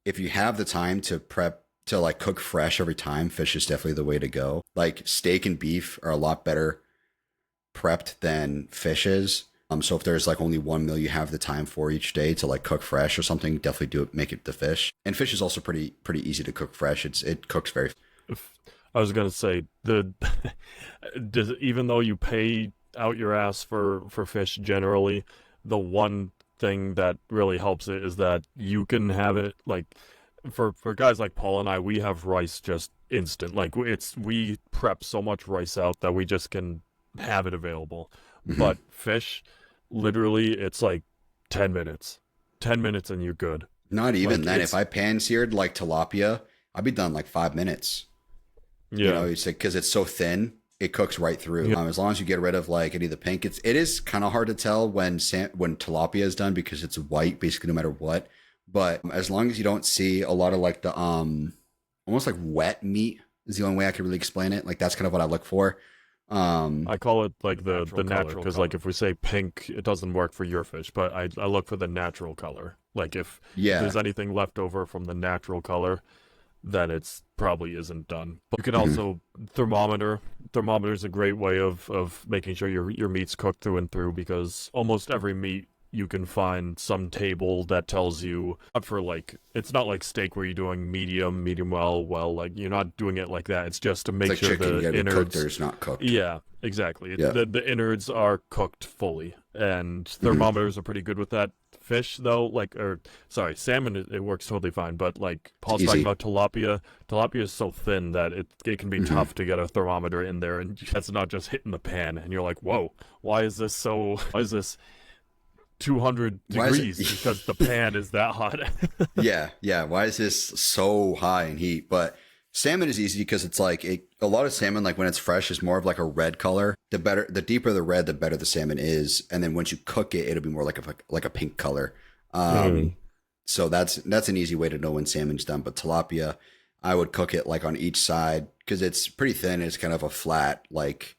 if you have the time to prep, to like cook fresh every time, fish is definitely the way to go. Like steak and beef are a lot better prepped than fish is. So if there's like only one meal you have the time for each day to like cook fresh or something, definitely do it, make it the fish. And fish is also pretty easy to cook fresh. It cooks very. I was gonna say even though you pay out your ass for fish generally, the one thing that really helps it is that you can have it like for guys like Paul and I, we have rice just instant. Like we prep so much rice out that we just can have it available. Mm-hmm. But fish, literally, it's like 10 minutes. 10 minutes and you're good. Not even then. If I pan-seared like tilapia, I'd be done like 5 minutes. Yeah. It's like, because it's so thin, it cooks right through. Yeah. As long as you get rid of like any of the pink, it is kind of hard to tell when tilapia is done because it's white basically no matter what. But as long as you don't see a lot of like the almost like wet meat is the only way I can really explain it. Like that's kind of what I look for. I call it like the natural, because like if we say pink, it doesn't work for your fish, but I look for the natural color. Like if there's anything left over from the natural color, then it's probably isn't done. But you can also thermometer. Thermometer is a great way of making sure your meat's cooked through and through, because almost every meat you can find some table that tells you, not for like, it's not like steak where you're doing medium well, like you're not doing it like that. It's just to make sure chicken, the innards cooked or it's not cooked. Yeah, exactly. Yeah. The innards are cooked fully, and thermometers are pretty good with that. Fish though, salmon, it works totally fine. But like Paul's talking about tilapia is so thin that it can be tough to get a thermometer in there, and that's not just hitting the pan, and you're like, whoa, why is this 200 degrees? Because the pan is that hot. yeah. Why is this so high in heat? But salmon is easy because it's like a lot of salmon, like when it's fresh, is more of like a red color. The deeper the red, the better the salmon is. And then once you cook it, it'll be more like a pink color. So that's an easy way to know when salmon's done. But tilapia, I would cook it like on each side because it's pretty thin. It's kind of a flat, like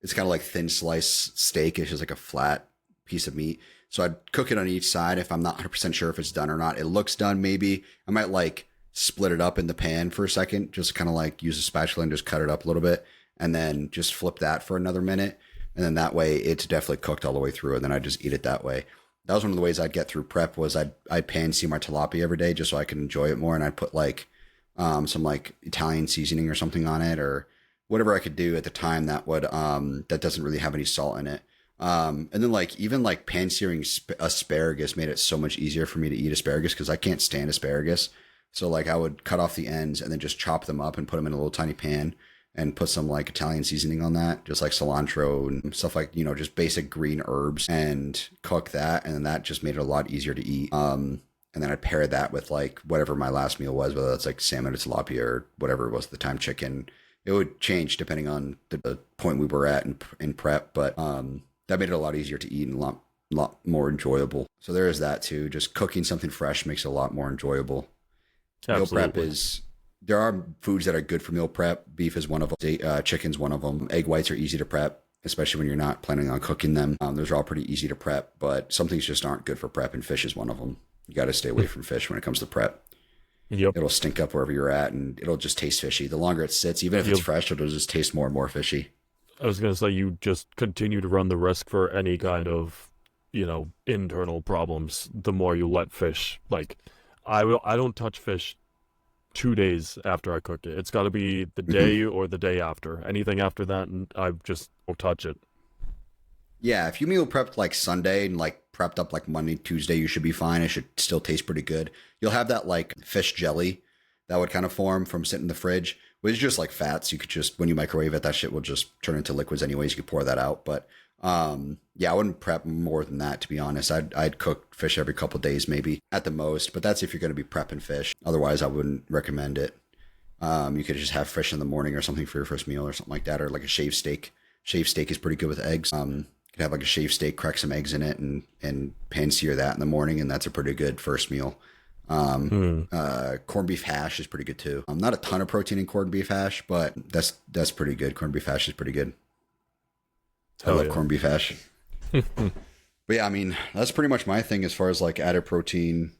it's kind of like thin slice steak. It's just like a flat piece of meat. So I'd cook it on each side if I'm not 100% sure if it's done or not. It looks done, maybe. I might like split it up in the pan for a second, just kind of like use a spatula and just cut it up a little bit, and then just flip that for another minute. And then that way it's definitely cooked all the way through, and then I just eat it that way. That was one of the ways I'd get through prep, was I'd pan sear my tilapia every day just so I could enjoy it more. And I'd put like some like Italian seasoning or something on it, or whatever I could do at the time that would that doesn't really have any salt in it. And then like even like pan searing asparagus made it so much easier for me to eat asparagus because I can't stand asparagus. So like I would cut off the ends and then just chop them up and put them in a little tiny pan and put some like Italian seasoning on that, just like cilantro and stuff like, you know, just basic green herbs, and cook that. And then that just made it a lot easier to eat. And then I'd pair that with like whatever my last meal was, whether it's like salmon or tilapia or whatever it was at the time, chicken. It would change depending on the point we were at in prep, but that made it a lot easier to eat and a lot more enjoyable. So there is that too. Just cooking something fresh makes it a lot more enjoyable. Absolutely. Meal prep there are foods that are good for meal prep. Beef is one of them. Chicken's one of them. Egg whites are easy to prep, especially when you're not planning on cooking them. Those are all pretty easy to prep, but some things just aren't good for prep, and fish is one of them. You got to stay away from fish when it comes to prep. Yep. It'll stink up wherever you're at, and it'll just taste fishy. The longer it sits, even if it's fresh, it'll just taste more and more fishy. I was going to say, you just continue to run the risk for any kind of, you know, internal problems the more you let fish. Like, I don't touch fish 2 days after I cook it. It's got to be the day or the day after. Anything after that, and I just won't touch it. Yeah, if you meal prepped like Sunday and like prepped up like Monday, Tuesday, you should be fine. It should still taste pretty good. You'll have that like fish jelly that would kind of form from sitting in the fridge, which is just like fats. You could just, when you microwave it, that shit will just turn into liquids anyways. You could pour that out. But yeah, I wouldn't prep more than that, to be honest. I'd cook fish every couple of days, maybe at the most, but that's if you're going to be prepping fish. Otherwise, I wouldn't recommend it. You could just have fish in the morning or something for your first meal or something like that, or like a shaved steak. Shaved steak is pretty good with eggs. You could have like a shaved steak, crack some eggs in it, and pan sear that in the morning, and that's a pretty good first meal. Corned beef hash is pretty good too. Not a ton of protein in corned beef hash, but that's pretty good. Corned beef hash is pretty good. I love corned beef hash. But yeah, I mean, that's pretty much my thing as far as like added protein,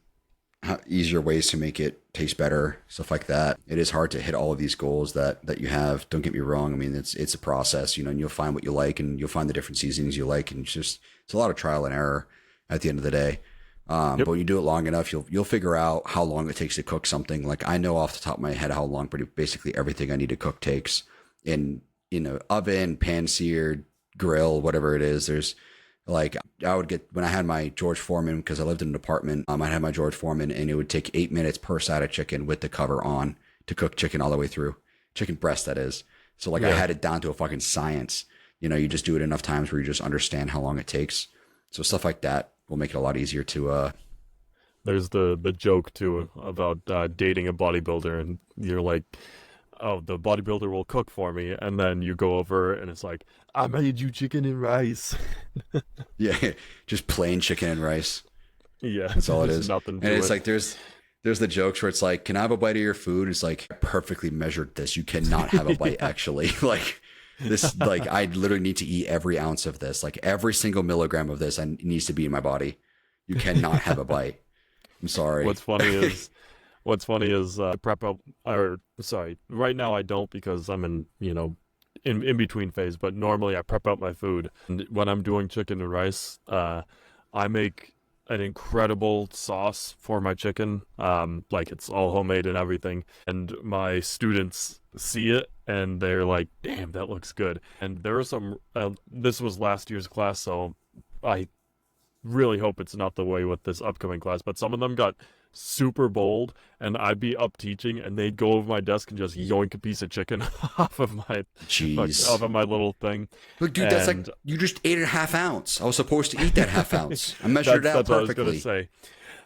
easier ways to make it taste better, stuff like that. It is hard to hit all of these goals that you have. Don't get me wrong. I mean, it's a process, you know, and you'll find what you like, and you'll find the different seasonings you like, and it's a lot of trial and error at the end of the day. But when you do it long enough, you'll figure out how long it takes to cook something. Like I know off the top of my head how long basically everything I need to cook takes in, you know, oven, pan seared, grill, whatever it is. There's like, I would get, when I had my George Foreman, because I lived in an apartment, I'd have my George Foreman, and it would take 8 minutes per side of chicken with the cover on to cook chicken all the way through. Chicken breast, that is. So like, I had it down to a fucking science. You know, you just do it enough times where you just understand how long it takes. So stuff like that will make it a lot easier to There's the joke too about dating a bodybuilder, and you're like, oh, the bodybuilder will cook for me, and then you go over and it's like, I made you chicken and rice. Yeah, just plain chicken and rice. Yeah, that's all it is. Nothing and it's like there's the jokes where it's like, can I have a bite of your food? It's like, I perfectly measured this. You cannot have a bite. Actually. Like this, like I literally need to eat every ounce of this. Like every single milligram of this needs to be in my body. You cannot have a bite. I'm sorry. What's funny is prep up, or sorry, right now I don't, because I'm in, you know, in between phase, but normally I prep out my food. And when I'm doing chicken and rice, I make an incredible sauce for my chicken. Like it's all homemade and everything. And my students see it and they're like, damn, that looks good. And there are some, this was last year's class, so I really hope it's not the way with this upcoming class, but some of them got super bold, and I'd be up teaching and they'd go over my desk and just yoink a piece of chicken off of my little thing. Look, dude, that's like, you just ate a half ounce. I was supposed to eat that half ounce. I measured it out perfectly. That's what I was gonna say.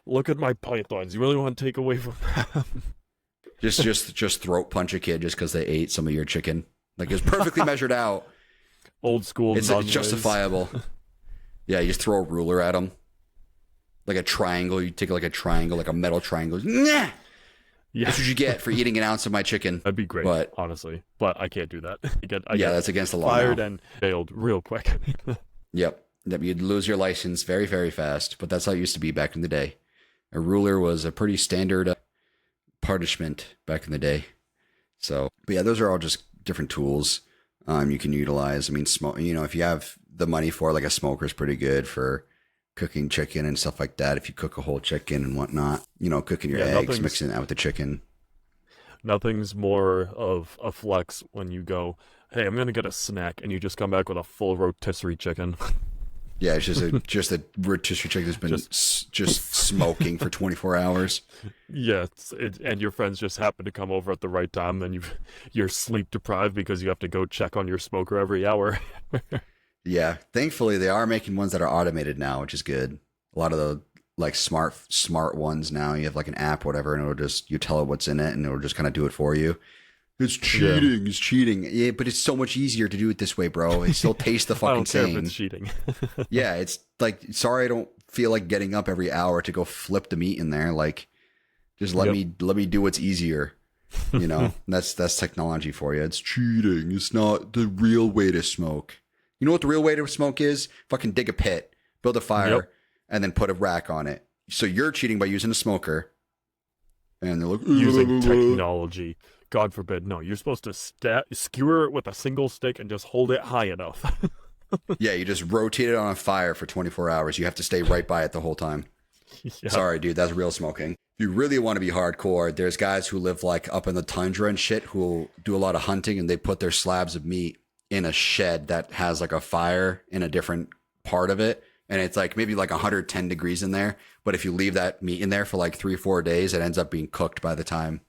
Look at my pythons. You really want to take away from them? just throat punch a kid just because they ate some of your chicken. Like, it's perfectly measured out. Old school. It's justifiable. Yeah, you just throw a ruler at them. Like a triangle. You take like a triangle, like a metal triangle. Nah! Yeah. That's what you get for eating an ounce of my chicken. That'd be great, honestly. But I can't do that. I get that's against the law. Fired and failed real quick. Yep. You'd lose your license very, very fast. But that's how it used to be back in the day. A ruler was a pretty standard punishment back in the day. So, but yeah, those are all just different tools you can utilize. I mean, if you have the money for, like, a smoker is pretty good for cooking chicken and stuff like that. If you cook a whole chicken and whatnot, cooking your eggs, mixing that with the chicken. Nothing's more of a flex when you go, hey, I'm gonna get a snack, and you just come back with a full rotisserie chicken. Yeah, it's just a rotisserie chicken that's been just smoking for 24 hours. Yeah, and your friends just happen to come over at the right time, and you're sleep deprived because you have to go check on your smoker every hour. Yeah, thankfully they are making ones that are automated now, which is good. A lot of the like smart ones now, you have like an app, whatever, and it'll just you tell it what's in it, and it'll just kind of do it for you. It's cheating. Yeah. It's cheating. Yeah, but it's so much easier to do it this way, bro. It still tastes the fucking I don't care same. if it's cheating. Yeah, it's like, sorry, I don't feel like getting up every hour to go flip the meat in there. Like, just let me do what's easier. You know, that's technology for you. It's cheating. It's not the real way to smoke. You know what the real way to smoke is? Fucking dig a pit, build a fire, and then put a rack on it. So you're cheating by using a smoker. And they're like, using technology. God forbid. No, you're supposed to skewer it with a single stick and just hold it high enough. Yeah, you just rotate it on a fire for 24 hours. You have to stay right by it the whole time. Yeah. Sorry, dude, that's real smoking. If you really want to be hardcore, there's guys who live like up in the tundra and shit who do a lot of hunting, and they put their slabs of meat in a shed that has like a fire in a different part of it. And it's like maybe like 110 degrees in there. But if you leave that meat in there for like 3-4 days, it ends up being cooked by the time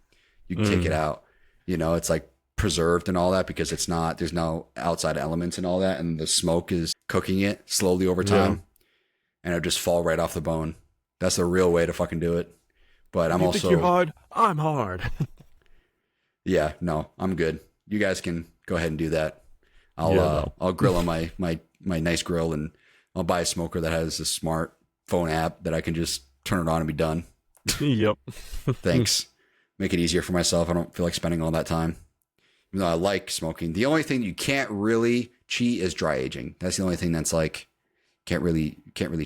you take it out. You know, it's like preserved and all that because there's no outside elements and all that. And the smoke is cooking it slowly over time. And it'll just fall right off the bone. That's the real way to fucking do it. But I'm also... think you're hard? I'm hard. Yeah, no, I'm good. You guys can go ahead and do that. I'll grill on my nice grill, and I'll buy a smoker that has a smartphone app that I can just turn it on and be done. Yep. Thanks. Make it easier for myself. I don't feel like spending all that time. Even though I like smoking. The only thing you can't really cheat is dry aging. That's the only thing that's like can't really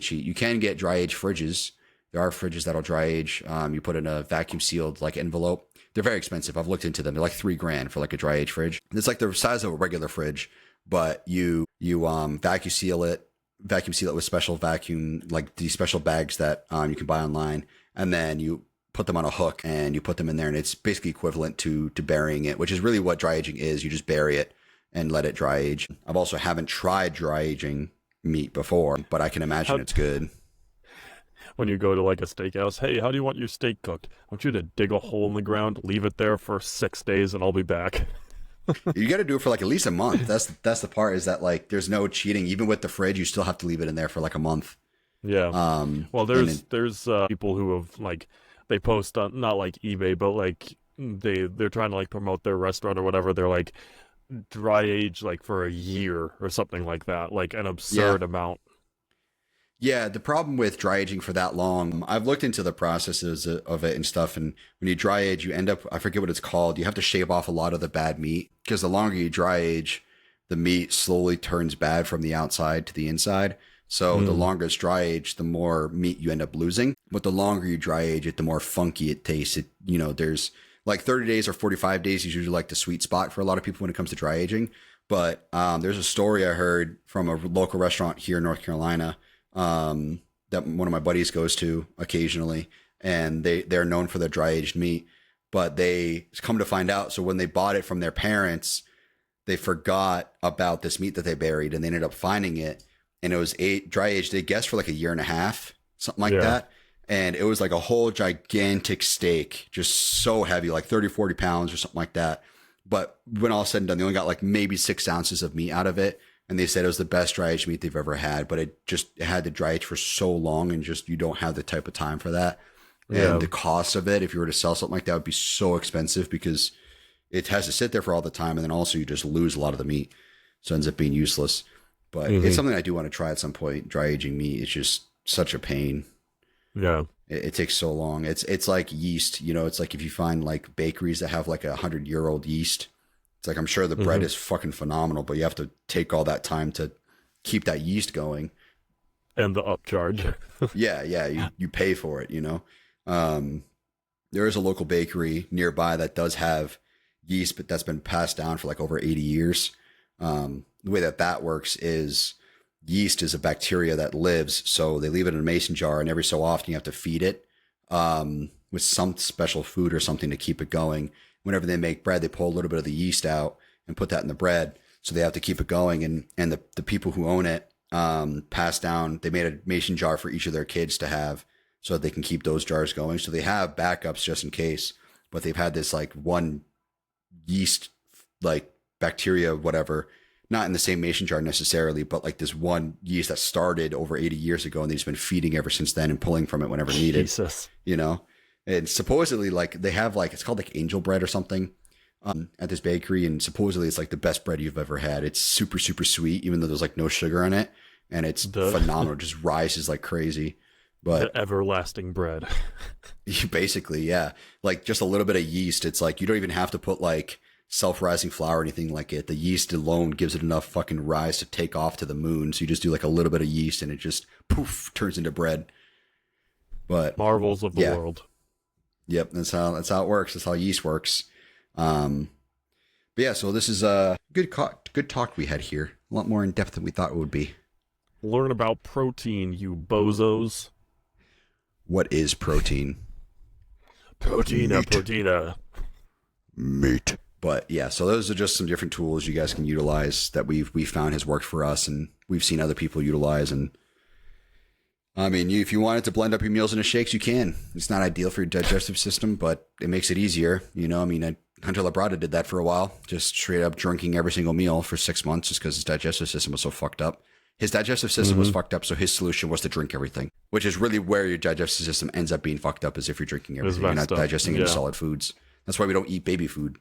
cheat. You can get dry age fridges. There are fridges that'll dry age. You put in a vacuum sealed like envelope. They're very expensive. I've looked into them. They're like $3,000 for like a dry age fridge. It's like the size of a regular fridge, but you vacuum seal it with special vacuum, like these special bags that you can buy online, and then you put them on a hook and you put them in there, and it's basically equivalent to burying it, which is really what dry aging is. You just bury it and let it dry age. I've also haven't tried dry aging meat before, but I can imagine it's good. When you go to like a steakhouse, hey, how do you want your steak cooked? I want you to dig a hole in the ground, leave it there for 6 days, and I'll be back. You got to do it for like at least a month. That's the part, is that like there's no cheating. Even with the fridge, you still have to leave it in there for like a month. Yeah. Well, there's people who have like, they post on not like eBay, but like they're trying to like promote their restaurant or whatever. They're like dry age like for a year or something like that, like an absurd amount. Yeah, the problem with dry aging for that long, I've looked into the processes of it and stuff, and when you dry age, you end up, I forget what it's called, you have to shave off a lot of the bad meat, because the longer you dry age, the meat slowly turns bad from the outside to the inside. So the longer it's dry age, the more meat you end up losing. But the longer you dry age it, the more funky it tastes. It, you know, there's like 30 days or 45 days is usually like the sweet spot for a lot of people when it comes to dry aging. But there's a story I heard from a local restaurant here in North Carolina that one of my buddies goes to occasionally, and they're known for their dry aged meat, but they come to find out, so when they bought it from their parents, they forgot about this meat that they buried, and they ended up finding it, and it was dry aged, they guessed, for like a year and a half, something like that. And it was like a whole gigantic steak, just so heavy, like 30-40 pounds or something like that. But when all said and done, they only got like maybe 6 ounces of meat out of it. And they said it was the best dry aged meat they've ever had, but it had to dry age for so long, and just, you don't have the type of time for that. Yeah. And the cost of it, if you were to sell something like that, would be so expensive, because it has to sit there for all the time. And then also you just lose a lot of the meat. So it ends up being useless. But it's something I do want to try at some point. Dry aging meat is just such a pain. Yeah. It takes so long. It's like yeast, you know, it's like if you find like bakeries that have like 100-year-old yeast, it's like, I'm sure the bread is fucking phenomenal, but you have to take all that time to keep that yeast going. And the upcharge. Yeah. You pay for it, you know. There is a local bakery nearby that does have yeast, but that's been passed down for like over 80 years. The way that works is yeast is a bacteria that lives. So they leave it in a mason jar, and every so often you have to feed it with some special food or something to keep it going. whenever they make bread, they pull a little bit of the yeast out and put that in the bread. So they have to keep it going. And the people who own it passed down, they made a mason jar for each of their kids to have so that they can keep those jars going. So they have backups just in case, but they've had this like one yeast, like bacteria, whatever, not in the same mason jar necessarily, but like this one yeast that started over 80 years ago, and they've just been feeding ever since then and pulling from it whenever needed. Jesus. You know, and supposedly like they have like, it's called like angel bread or something at this bakery, and supposedly it's like the best bread you've ever had. It's super, super sweet, even though there's like no sugar in it, and it's phenomenal. It just rises like crazy. But the everlasting bread. Basically, yeah. Like just a little bit of yeast. It's like you don't even have to put like self-rising flour or anything like it. The yeast alone gives it enough fucking rise to take off to the moon. So you just do like a little bit of yeast and it just poof turns into bread. But marvels of the world. Yep, that's how it works. That's how yeast works. But yeah, so this is a good talk we had here. A lot more in depth than we thought it would be. Learn about protein, you bozos. What is protein? Proteina. Meat. But yeah, so those are just some different tools you guys can utilize that we found has worked for us, and we've seen other people utilize. And I mean, if you wanted to blend up your meals into shakes, you can. It's not ideal for your digestive system, but it makes it easier. You know, I mean, Hunter Labrada did that for a while, just straight up drinking every single meal for 6 months just because his digestive system was so fucked up. His digestive system was fucked up, so his solution was to drink everything, which is really where your digestive system ends up being fucked up, is if you're drinking everything. You're not digesting any solid foods. That's why we don't eat baby food.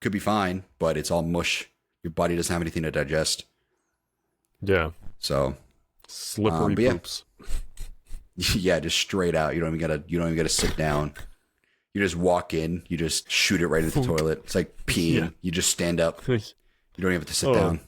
Could be fine, but it's all mush. Your body doesn't have anything to digest. Yeah. So slippery poops. Yeah, just straight out. You don't even gotta sit down. You just walk in, you just shoot it right into the toilet. It's like peeing. Yeah. You just stand up. You don't even have to sit down.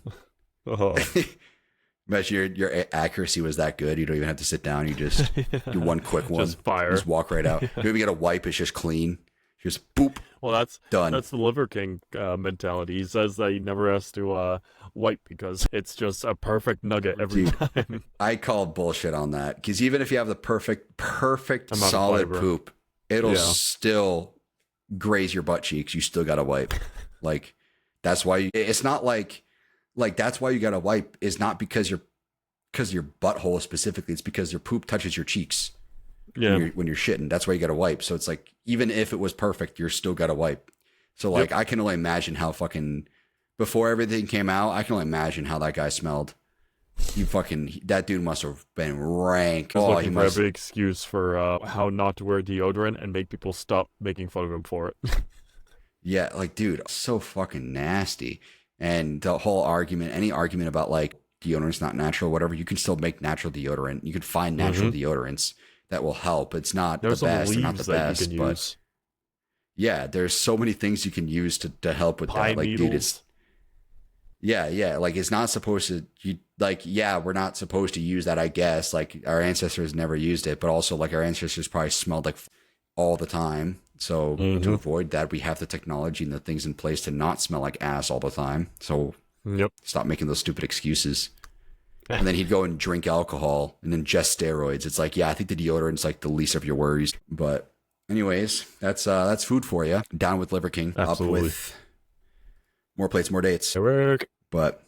Imagine your accuracy was that good. You don't even have to sit down. You just do one quick one. Just fire. Just walk right out. You don't even get a wipe. It's just clean. Just boop. Well, that's done. That's the Liver King mentality. He says that he never has to wipe because it's just a perfect nugget every time. I call bullshit on that, because even if you have the perfect solid poop, it'll still graze your butt cheeks. You still gotta wipe. Like that's why it's not like that's why you gotta wipe. Is not because your butthole specifically. It's because your poop touches your cheeks. Yeah. When you're shitting, that's why you gotta wipe. So it's like, even if it was perfect, you're still gotta wipe. So like, I can only imagine how fucking, before everything came out, I can only imagine how that guy smelled. That dude must have been rank. He's looking for every excuse for how not to wear deodorant and make people stop making fun of him for it. Yeah, like, dude, so fucking nasty. And the whole argument, any argument about like deodorant's not natural, whatever, you can still make natural deodorant. You can find natural deodorants that will help. It's not the best, not the best, but yeah, there's so many things you can use to help with that. Like, dude, it's like, it's not supposed to. We're not supposed to use that, I guess. Like, our ancestors never used it, but also like our ancestors probably smelled like all the time. So to avoid that, we have the technology and the things in place to not smell like ass all the time. So stop making those stupid excuses. And then he'd go and drink alcohol and ingest steroids. It's like, yeah, I think the deodorant's like the least of your worries. But anyways, that's food for you. Down with Liver King. Absolutely. Up with more plates, more dates. Eric. But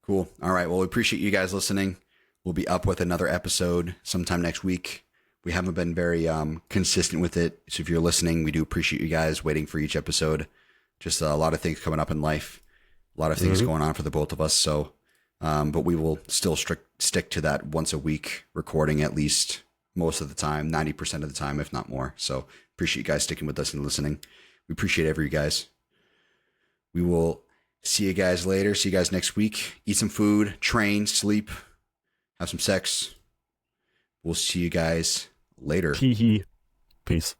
cool. All right. Well, we appreciate you guys listening. We'll be up with another episode sometime next week. We haven't been very consistent with it. So if you're listening, we do appreciate you guys waiting for each episode. Just a lot of things coming up in life. A lot of things going on for the both of us. So but we will still stick to that once a week recording, at least most of the time, 90% of the time, if not more. So appreciate you guys sticking with us and listening. We appreciate every you guys. We will see you guys later. See you guys next week. Eat some food, train, sleep, have some sex. We'll see you guys later. Peace.